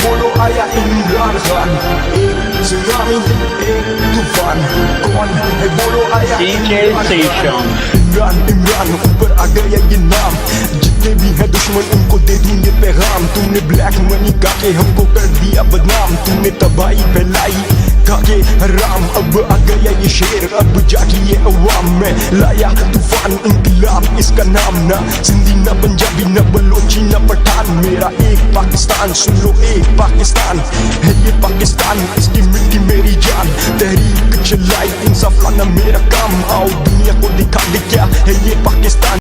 बोलो आया इमरान खान, एक सुनामी एक तूफान, कौन है बोलो आया इमरान ऊपर आ गया ये नाम, जितने भी हैं दुश्मन उनको दे दूंगे पैगाम। तुमने ब्लैक मनी काके हमको कर दिया बदनाम, तुमने तबाही फैलाई काके हराम। अब आ गया ये शेर, अब जागी ये अवाम में लाया तूफान इंकलाब इसका नाम। ना सिंधी ना पंजाबी ना बलोची ना पठान, मेरा एक पाकिस्तान, सुन लो एक पाकिस्तान है ये पाकिस्तान, इसकी मिट्टी मेरी जान। तहरीक चलाई इंसाफ लाना मेरा काम, आओ दुनिया को दिखा दे क्या है ये पाकिस्तान।